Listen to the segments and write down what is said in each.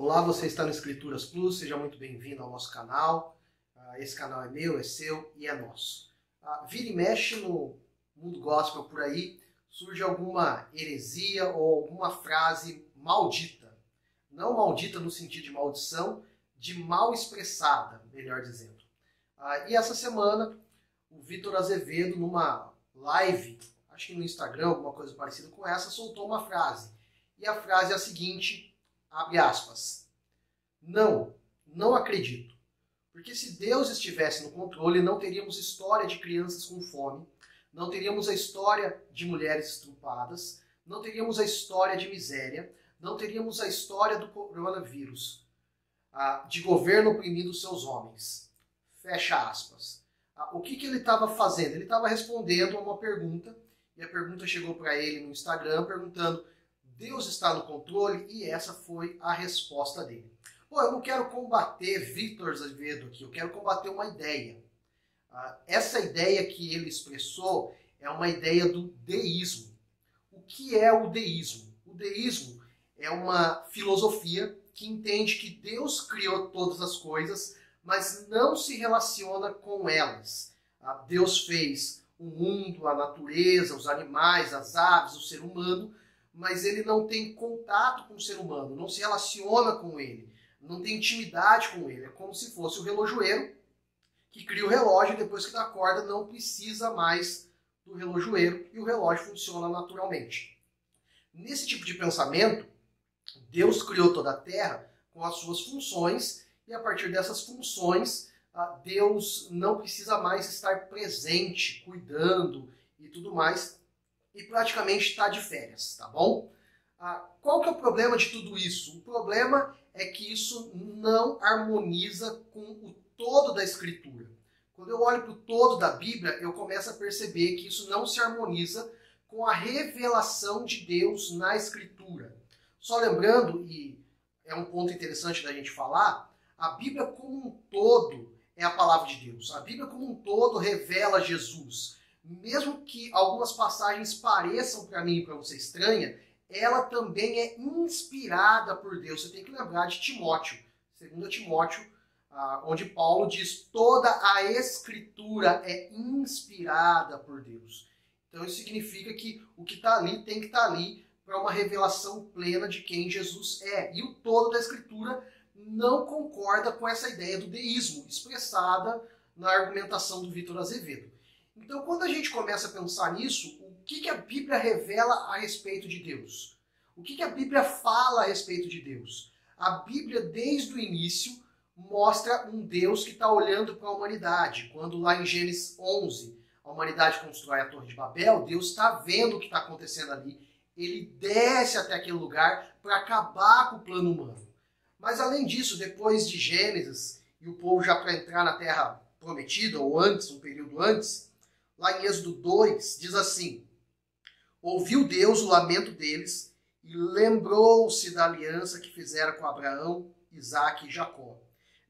Olá, você está no Escrituras Plus, seja muito bem-vindo ao nosso canal. Esse canal é meu, é seu e é nosso. Vira e mexe no mundo gospel por aí, surge alguma heresia ou alguma frase maldita. Não maldita no sentido de maldição, de mal expressada, melhor dizendo. E essa semana, o Vitor Azevedo, numa live, acho que no Instagram, alguma coisa parecida com essa, soltou uma frase. E a frase é a seguinte, abre aspas, não acredito. Porque se Deus estivesse no controle, não teríamos história de crianças com fome, não teríamos a história de mulheres estrupadas, não teríamos a história de miséria, não teríamos a história do coronavírus, de governo oprimindo seus homens. Fecha aspas. O que ele estava fazendo? Ele estava respondendo a uma pergunta, e a pergunta chegou para ele no Instagram perguntando: Deus está no controle? E essa foi a resposta dele. Pô, eu não quero combater Vitor Azevedo aqui, eu quero combater uma ideia. Essa ideia que ele expressou é uma ideia do deísmo. O que é o deísmo? O deísmo é uma filosofia que entende que Deus criou todas as coisas, mas não se relaciona com elas. Deus fez o mundo, a natureza, os animais, as aves, o ser humano, mas ele não tem contato com o ser humano, não se relaciona com ele, não tem intimidade com ele. É como se fosse o relojoeiro que cria o relógio e depois que dá corda não precisa mais do relojoeiro e o relógio funciona naturalmente. Nesse tipo de pensamento, Deus criou toda a Terra com as suas funções e a partir dessas funções, Deus não precisa mais estar presente, cuidando e tudo mais, e praticamente está de férias, tá bom? Qual que é o problema de tudo isso? O problema é que isso não harmoniza com o todo da Escritura. Quando eu olho para o todo da Bíblia, eu começo a perceber que isso não se harmoniza com a revelação de Deus na Escritura. Só lembrando, e é um ponto interessante da gente falar, a Bíblia como um todo é a palavra de Deus. A Bíblia como um todo revela Jesus. Mesmo que algumas passagens pareçam para mim e para você estranha, ela também é inspirada por Deus. Você tem que lembrar de Timóteo, 2 Timóteo, onde Paulo diz toda a Escritura é inspirada por Deus. Então isso significa que o que está ali tem que estar ali para uma revelação plena de quem Jesus é. E o todo da Escritura não concorda com essa ideia do deísmo, expressada na argumentação do Vitor Azevedo. Então, quando a gente começa a pensar nisso, o que a Bíblia revela a respeito de Deus? O que a Bíblia fala a respeito de Deus? A Bíblia, desde o início, mostra um Deus que está olhando para a humanidade. Quando lá em Gênesis 11, a humanidade constrói a Torre de Babel, Deus está vendo o que está acontecendo ali. Ele desce até aquele lugar para acabar com o plano humano. Mas, além disso, depois de Gênesis, e o povo já para entrar na Terra Prometida, ou antes, um período antes, lá em Êxodo 2, diz assim: ouviu Deus o lamento deles e lembrou-se da aliança que fizera com Abraão, Isaque e Jacó.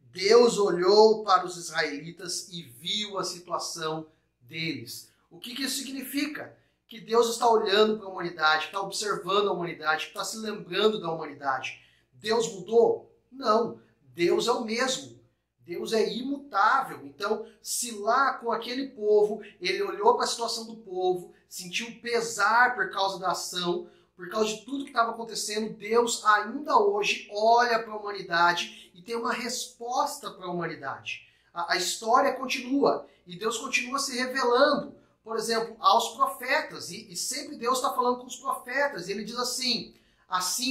Deus olhou para os israelitas e viu a situação deles. O que isso significa? Que Deus está olhando para a humanidade, está observando a humanidade, está se lembrando da humanidade. Deus mudou? Não. Deus é o mesmo. Deus é imutável. Então, se lá com aquele povo, ele olhou para a situação do povo, sentiu pesar por causa da ação, por causa de tudo que estava acontecendo, Deus ainda hoje olha para a humanidade e tem uma resposta para a humanidade. A história continua e Deus continua se revelando, por exemplo, aos profetas. E sempre Deus está falando com os profetas. Ele diz assim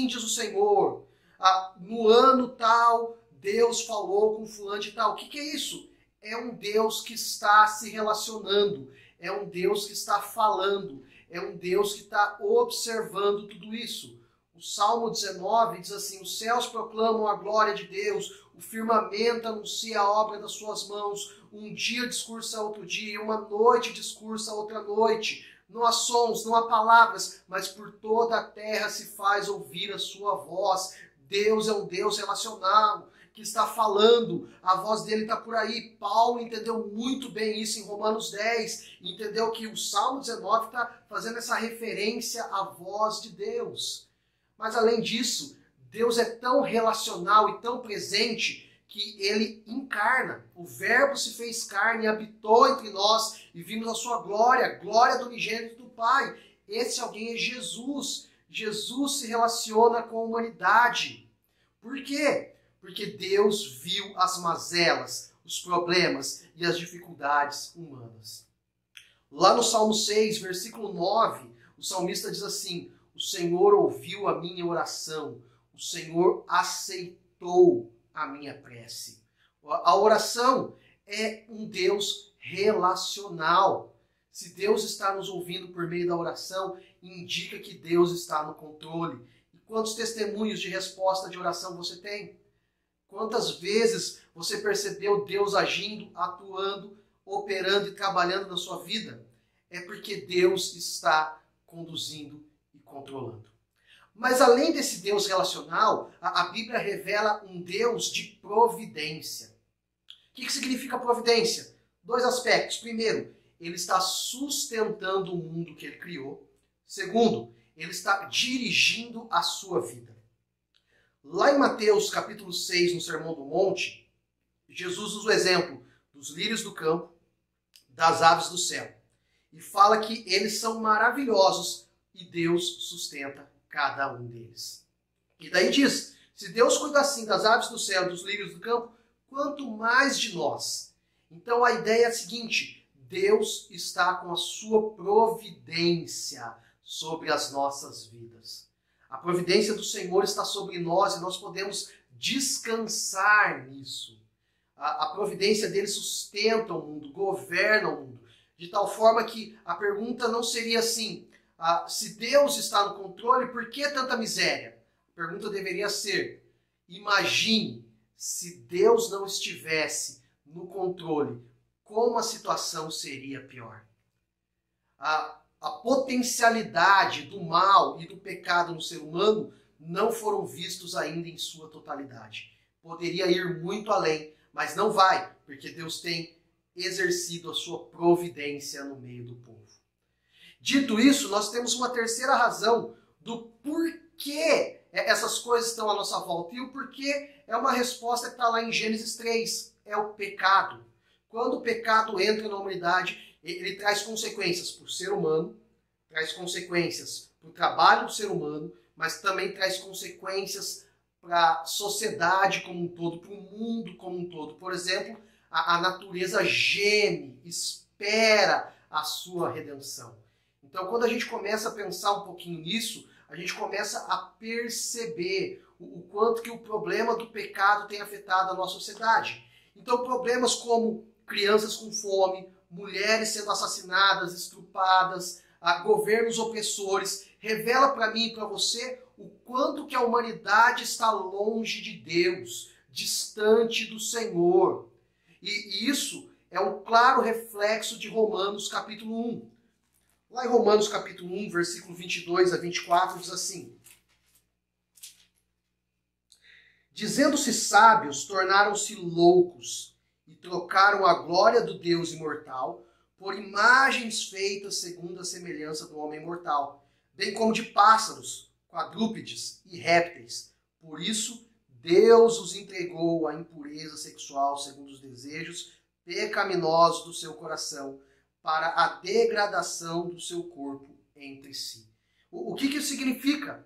diz o Senhor, no ano tal, Deus falou com fulano de tal. O que é isso? É um Deus que está se relacionando, é um Deus que está falando, é um Deus que está observando tudo isso. O Salmo 19 diz assim: os céus proclamam a glória de Deus, o firmamento anuncia a obra das suas mãos, um dia discursa outro dia, uma noite discursa outra noite. Não há sons, não há palavras, mas por toda a terra se faz ouvir a sua voz. Deus é um Deus relacional, que está falando, a voz dele está por aí. Paulo entendeu muito bem isso em Romanos 10, entendeu que o Salmo 19 está fazendo essa referência à voz de Deus. Mas além disso, Deus é tão relacional e tão presente que ele encarna. O Verbo se fez carne e habitou entre nós e vimos a sua glória, a glória do unigênito do Pai. Esse alguém é Jesus. Jesus se relaciona com a humanidade. Por quê? Porque Deus viu as mazelas, os problemas e as dificuldades humanas. Lá no Salmo 6, versículo 9, o salmista diz assim: o Senhor ouviu a minha oração, o Senhor aceitou a minha prece. A oração é um Deus relacional. Se Deus está nos ouvindo por meio da oração, indica que Deus está no controle. E quantos testemunhos de resposta de oração você tem? Quantas vezes você percebeu Deus agindo, atuando, operando e trabalhando na sua vida? É porque Deus está conduzindo e controlando. Mas além desse Deus relacional, a Bíblia revela um Deus de providência. O que significa providência? Dois aspectos. Primeiro, ele está sustentando o mundo que ele criou. Segundo, ele está dirigindo a sua vida. Lá em Mateus capítulo 6, no Sermão do Monte, Jesus usa o exemplo dos lírios do campo, das aves do céu. E fala que eles são maravilhosos e Deus sustenta cada um deles. E daí diz, se Deus cuida assim das aves do céu e dos lírios do campo, quanto mais de nós. Então a ideia é a seguinte: Deus está com a sua providência sobre as nossas vidas. A providência do Senhor está sobre nós e nós podemos descansar nisso. A providência dele sustenta o mundo, governa o mundo. De tal forma que a pergunta não seria assim: se Deus está no controle, por que tanta miséria? A pergunta deveria ser: imagine se Deus não estivesse no controle, como a situação seria pior. A potencialidade do mal e do pecado no ser humano não foram vistos ainda em sua totalidade. Poderia ir muito além, mas não vai, porque Deus tem exercido a sua providência no meio do povo. Dito isso, nós temos uma terceira razão do porquê essas coisas estão à nossa volta. E o porquê é uma resposta que está lá em Gênesis 3. É o pecado. Quando o pecado entra na humanidade, ele traz consequências para o ser humano, traz consequências para o trabalho do ser humano, mas também traz consequências para a sociedade como um todo, para o mundo como um todo. Por exemplo, a natureza geme, espera a sua redenção. Então, quando a gente começa a pensar um pouquinho nisso, a gente começa a perceber o quanto que o problema do pecado tem afetado a nossa sociedade. Então, problemas como crianças com fome, mulheres sendo assassinadas, estrupadas, governos opressores, revela para mim e para você o quanto que a humanidade está longe de Deus, distante do Senhor. E isso é um claro reflexo de Romanos capítulo 1. Lá em Romanos capítulo 1, versículo 22 a 24, diz assim: dizendo-se sábios, tornaram-se loucos e trocaram a glória do Deus imortal por imagens feitas segundo a semelhança do homem mortal, bem como de pássaros, quadrúpedes e répteis. Por isso, Deus os entregou à impureza sexual segundo os desejos pecaminosos do seu coração, para a degradação do seu corpo entre si. O que isso significa?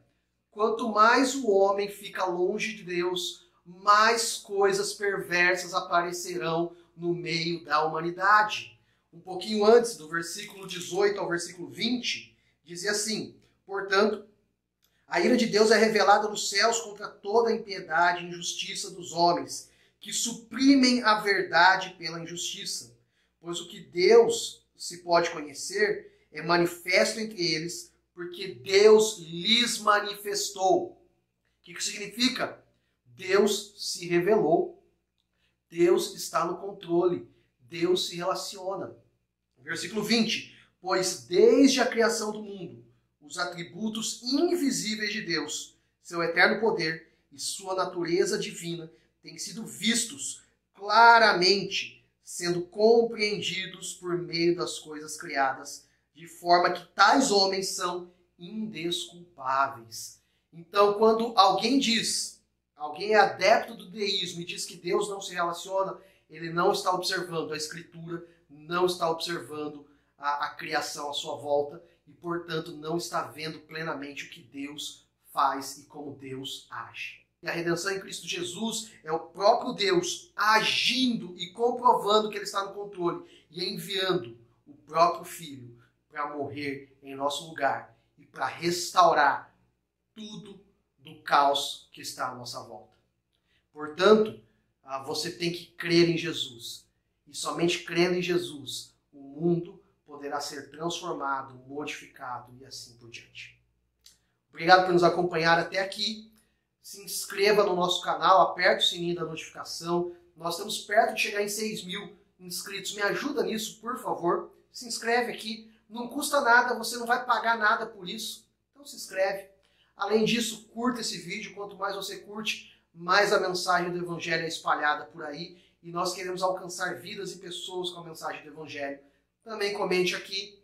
Quanto mais o homem fica longe de Deus, mais coisas perversas aparecerão no meio da humanidade. Um pouquinho antes, do versículo 18 ao versículo 20, dizia assim: portanto, a ira de Deus é revelada nos céus contra toda a impiedade e injustiça dos homens, que suprimem a verdade pela injustiça. Pois o que Deus se pode conhecer é manifesto entre eles, porque Deus lhes manifestou. O que isso significa? Deus se revelou. Deus está no controle. Deus se relaciona. Versículo 20. Pois desde a criação do mundo, os atributos invisíveis de Deus, seu eterno poder e sua natureza divina, têm sido vistos claramente, sendo compreendidos por meio das coisas criadas, de forma que tais homens são indesculpáveis. Então, quando alguém é adepto do deísmo e diz que Deus não se relaciona, ele não está observando a Escritura, não está observando a criação à sua volta e, portanto, não está vendo plenamente o que Deus faz e como Deus age. E a redenção em Cristo Jesus é o próprio Deus agindo e comprovando que Ele está no controle e enviando o próprio Filho para morrer em nosso lugar e para restaurar tudo do caos que está à nossa volta. Portanto, você tem que crer em Jesus. E somente crendo em Jesus, o mundo poderá ser transformado, modificado e assim por diante. Obrigado por nos acompanhar até aqui. Se inscreva no nosso canal, aperte o sininho da notificação. Nós estamos perto de chegar em 6.000 inscritos. Me ajuda nisso, por favor. Se inscreve aqui. Não custa nada, você não vai pagar nada por isso. Então se inscreve. Além disso, curta esse vídeo. Quanto mais você curte, mais a mensagem do Evangelho é espalhada por aí. E nós queremos alcançar vidas e pessoas com a mensagem do Evangelho. Também comente aqui.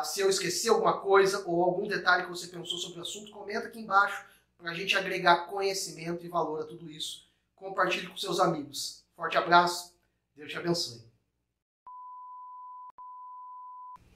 Se eu esqueci alguma coisa ou algum detalhe que você pensou sobre o assunto, comenta aqui embaixo para a gente agregar conhecimento e valor a tudo isso. Compartilhe com seus amigos. Forte abraço. Deus te abençoe.